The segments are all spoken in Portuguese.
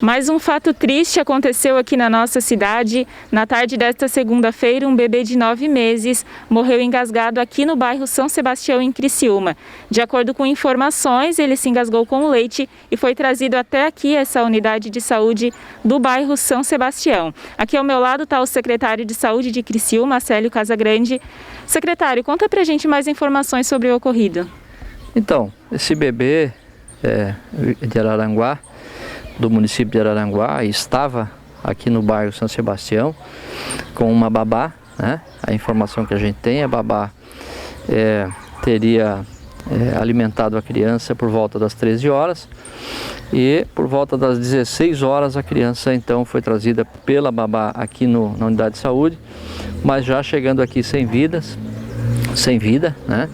Mais um fato triste aconteceu aqui na nossa cidade. Na tarde desta segunda-feira, um bebê de 9 meses morreu engasgado aqui no bairro São Sebastião, em Criciúma. De acordo com informações, ele se engasgou com leite e foi trazido até aqui, essa unidade de saúde do bairro São Sebastião. Aqui ao meu lado está o secretário de Saúde de Criciúma, Célio Casagrande. Secretário, conta pra gente mais informações sobre o ocorrido. Então, esse bebê de Araranguá, do município de Araranguá, estava aqui no bairro São Sebastião com uma babá, né? A informação que a gente tem, a babá teria alimentado a criança por volta das 13 horas e por volta das 16 horas a criança então foi trazida pela babá aqui na unidade de saúde, mas já chegando aqui sem vida, né?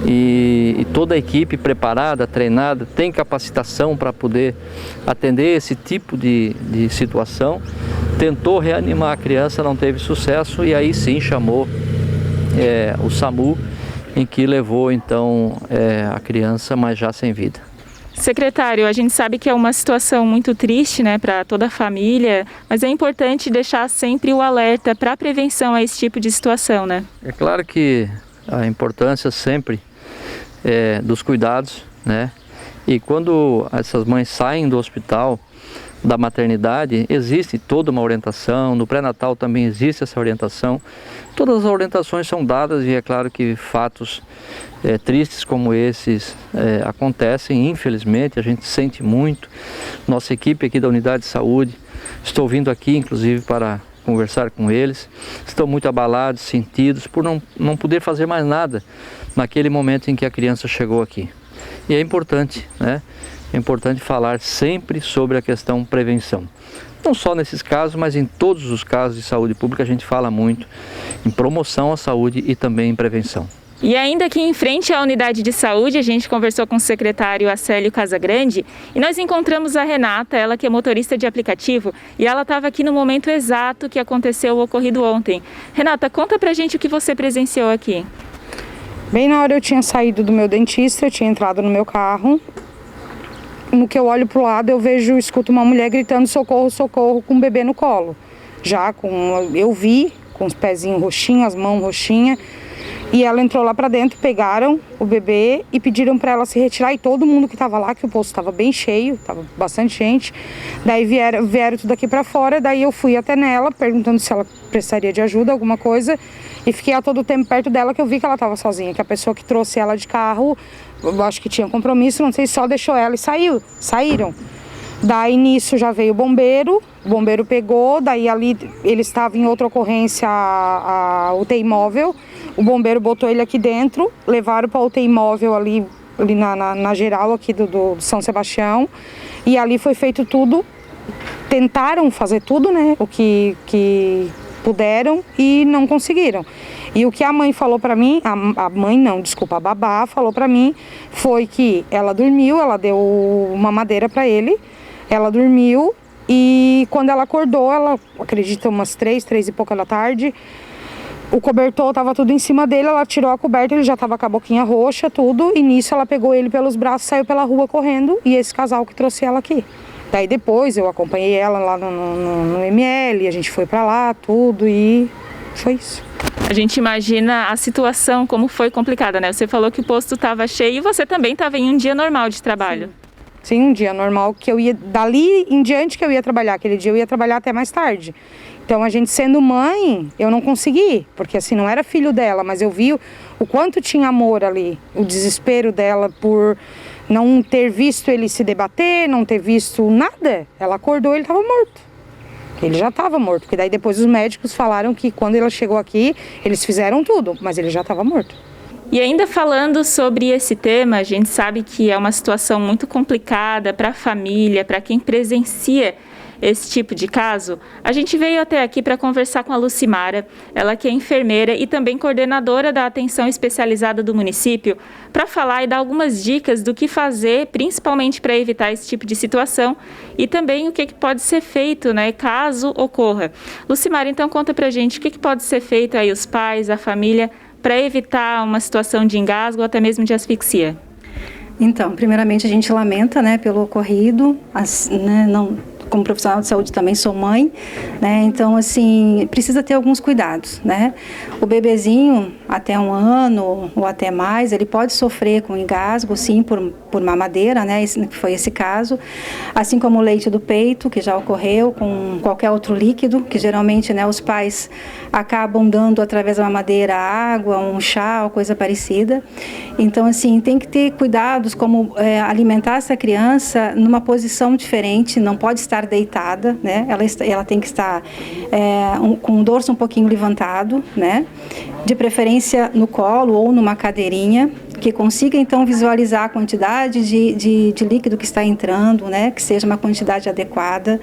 E toda a equipe preparada, treinada, tem capacitação para poder atender esse tipo de situação. Tentou reanimar a criança, não teve sucesso e aí sim chamou o SAMU, em que levou então a criança, mas já sem vida. Secretário, a gente sabe que é uma situação muito triste, né, para toda a família, mas é importante deixar sempre o alerta para a prevenção a esse tipo de situação, né? É claro que a importância sempre dos cuidados, né? E quando essas mães saem do hospital, da maternidade, existe toda uma orientação, no pré-natal também existe essa orientação. Todas as orientações são dadas e é claro que fatos tristes como esses acontecem, infelizmente, a gente sente muito. Nossa equipe aqui da unidade de saúde, estou vindo aqui inclusive para conversar com eles, estão muito abalados, sentidos por não poder fazer mais nada naquele momento em que a criança chegou aqui. E é importante, né? É importante falar sempre sobre a questão prevenção. Não só nesses casos, mas em todos os casos de saúde pública a gente fala muito em promoção à saúde e também em prevenção. E ainda aqui em frente à unidade de saúde, a gente conversou com o secretário Célio Casagrande e nós encontramos a Renata, ela que é motorista de aplicativo, e ela estava aqui no momento exato que aconteceu o ocorrido ontem. Renata, conta pra gente o que você presenciou aqui. Bem na hora eu tinha saído do meu dentista, eu tinha entrado no meu carro. No que eu olho pro lado, escuto uma mulher gritando socorro, socorro, com um bebê no colo. Eu vi com os pezinhos roxinhos, as mãos roxinhas. E ela entrou lá pra dentro, pegaram o bebê e pediram pra ela se retirar. E todo mundo que tava lá, que o posto tava bem cheio, tava bastante gente. Daí vieram tudo aqui pra fora, daí eu fui até nela, perguntando se ela precisaria de ajuda, alguma coisa. E fiquei a todo tempo perto dela, que eu vi que ela tava sozinha, que a pessoa que trouxe ela de carro, eu acho que tinha compromisso, não sei, só deixou ela e saíram. Daí nisso já veio o bombeiro pegou, daí ali ele estava em outra ocorrência, a UTI móvel, o bombeiro botou ele aqui dentro, levaram para a UTI móvel ali na geral aqui do São Sebastião, e ali foi feito tudo, tentaram fazer tudo, né, o que puderam e não conseguiram. E o que a mãe falou pra mim, a babá falou pra mim, foi que ela dormiu, ela deu uma madeira pra ele, ela dormiu e quando ela acordou, ela acredita umas 3 e pouca da tarde, o cobertor tava tudo em cima dele, ela tirou a coberta, ele já tava com a boquinha roxa, tudo, e nisso ela pegou ele pelos braços, saiu pela rua correndo, e esse casal que trouxe ela aqui. Daí depois eu acompanhei ela lá no ML, a gente foi pra lá, tudo, e foi isso. A gente imagina a situação, como foi complicada, né? Você falou que o posto estava cheio e você também estava em um dia normal de trabalho. Sim, um dia normal que eu ia, dali em diante que eu ia trabalhar, aquele dia eu ia trabalhar até mais tarde. Então a gente sendo mãe, eu não consegui, porque assim, não era filho dela, mas eu vi o quanto tinha amor ali, o desespero dela por não ter visto ele se debater, não ter visto nada. Ela acordou, ele estava morto. Ele já estava morto, porque daí depois os médicos falaram que quando ela chegou aqui, eles fizeram tudo, mas ele já estava morto. E ainda falando sobre esse tema, a gente sabe que é uma situação muito complicada para a família, para quem presencia esse tipo de caso. A gente veio até aqui para conversar com a Lucimara, ela que é enfermeira e também coordenadora da atenção especializada do município, para falar e dar algumas dicas do que fazer, principalmente para evitar esse tipo de situação e também o que pode ser feito, né, caso ocorra. Lucimara, então conta pra gente o que pode ser feito aí, os pais, a família, para evitar uma situação de engasgo ou até mesmo de asfixia. Então, primeiramente a gente lamenta, né, pelo ocorrido, como profissional de saúde também sou mãe, né? Então, assim, precisa ter alguns cuidados, né? O bebezinho, até 1 ano ou até mais, ele pode sofrer com engasgo, sim, por mamadeira, né? Esse foi esse caso. Assim como o leite do peito, que já ocorreu, com qualquer outro líquido, que geralmente, né, os pais acabam dando através da mamadeira água, um chá ou coisa parecida. Então, assim, tem que ter cuidados como alimentar essa criança numa posição diferente, não pode estar deitada, né? Ela tem que estar com o dorso um pouquinho levantado, né? De preferência no colo ou numa cadeirinha, que consiga então visualizar a quantidade de líquido que está entrando, né? Que seja uma quantidade adequada.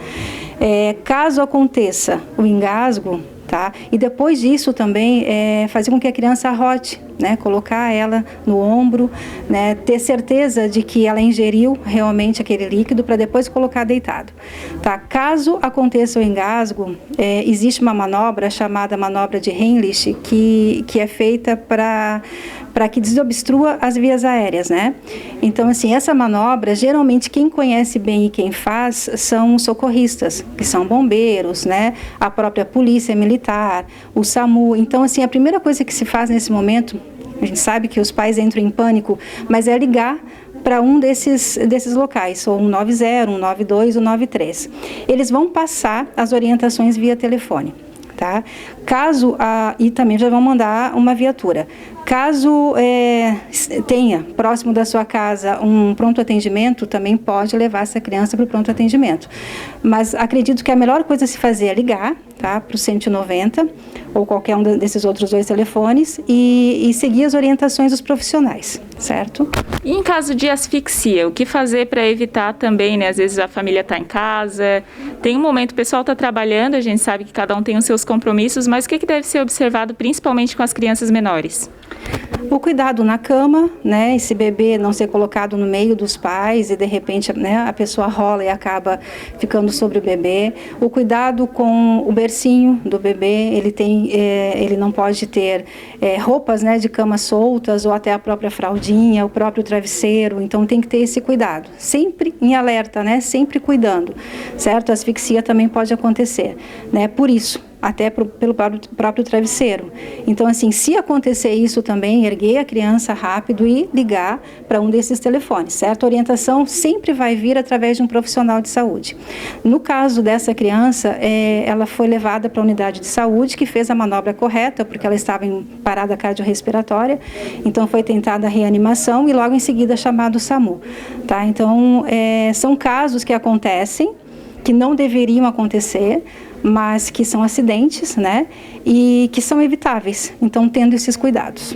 Caso aconteça o engasgo, tá? E depois disso também fazer com que a criança arrote, né? Colocar ela no ombro, né? Ter certeza de que ela ingeriu realmente aquele líquido para depois colocar deitado, tá? Caso aconteça o engasgo, existe uma manobra chamada manobra de Heimlich que é feita para que desobstrua as vias aéreas, né? Então, assim, essa manobra, geralmente quem conhece bem e quem faz são os socorristas, que são bombeiros, né? A própria polícia militar, o SAMU. Então, assim, a primeira coisa que se faz nesse momento, a gente sabe que os pais entram em pânico, mas é ligar para um desses locais, ou 190, 192 ou 93. Eles vão passar as orientações via telefone. Tá? E também já vão mandar uma viatura. Caso tenha próximo da sua casa um pronto atendimento, também pode levar essa criança para o pronto atendimento. Mas acredito que a melhor coisa a se fazer é ligar, tá, para o 190 ou qualquer um desses outros 2 telefones e seguir as orientações dos profissionais, certo? E em caso de asfixia, o que fazer para evitar também, né? Às vezes a família está em casa, tem um momento, o pessoal está trabalhando, a gente sabe que cada um tem os seus compromissos, mas o que deve ser observado principalmente com as crianças menores? O cuidado na cama, né? Esse bebê não ser colocado no meio dos pais e de repente, né, a pessoa rola e acaba ficando sobre o bebê. O cuidado com o bercinho do bebê, ele não pode ter roupas, né, de cama soltas ou até a própria fraldinha, o próprio travesseiro. Então tem que ter esse cuidado, sempre em alerta, né? Sempre cuidando, certo? A asfixia também pode acontecer, né? Por isso, até pelo próprio travesseiro. Então, assim, se acontecer isso também, erguer a criança rápido e ligar para um desses telefones, certo? A orientação sempre vai vir através de um profissional de saúde. No caso dessa criança, ela foi levada para a unidade de saúde, que fez a manobra correta, porque ela estava em parada cardiorrespiratória, então foi tentada a reanimação e logo em seguida chamado o SAMU, tá? Então, são casos que acontecem, que não deveriam acontecer, mas que são acidentes, né? E que são evitáveis. Então, tendo esses cuidados.